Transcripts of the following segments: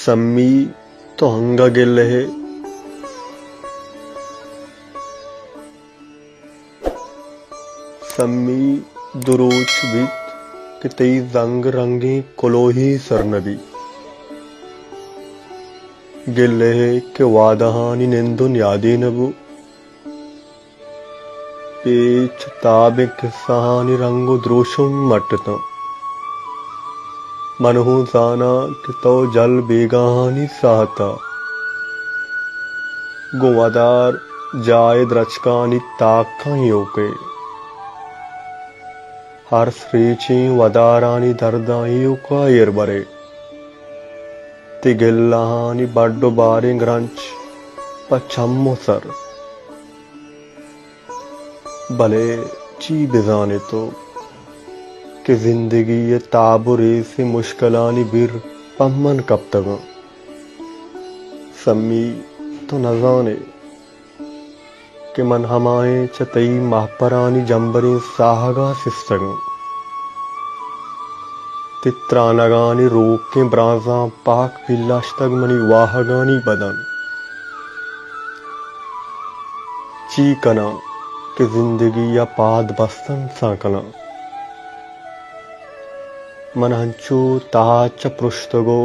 सम्मी तो हंगा गिल है सम्मी दुरोच बीत कि तई रंग रंगी कोलोही सरनबी गिल है कि वादहानी निंदुन यादी नबु पेच ताबे किस्साहानी रंगो द्रोशुम मटता मनहु जाना कि तो जल बेगाहानी साहता गुवादार जाए द्रचकानी ताखाइयों के हर श्रीची वदारानी दर्दाइयों का बरे तिगिल्लाहानी बड्डो बारे ग्रंच पचम्मो सर भले ची बिजाने तो कि जिंदगी ये ताबुरे से मुश्किलानी बिर पम्मन कब तक सम्मी तो न जाने कि मन हमाए चतई महपरानी जंबरे साहगा सिस्तग तित्रानगानी रोक के ब्राजा पाक बिल्लाश्तग मनी वाहगानी बदन चीकना कि जिंदगी या पाद बस्तन साकना मन हंचू ताच पृष्ठगो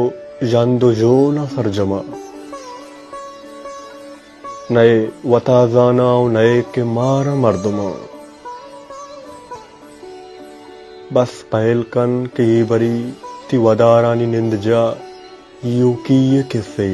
जंदो जो न सरजमा नए वताजानाओ नए के मारा मर्दमा बस पहलकन के बरी ति वदारानी निंद जा यू की ये किसे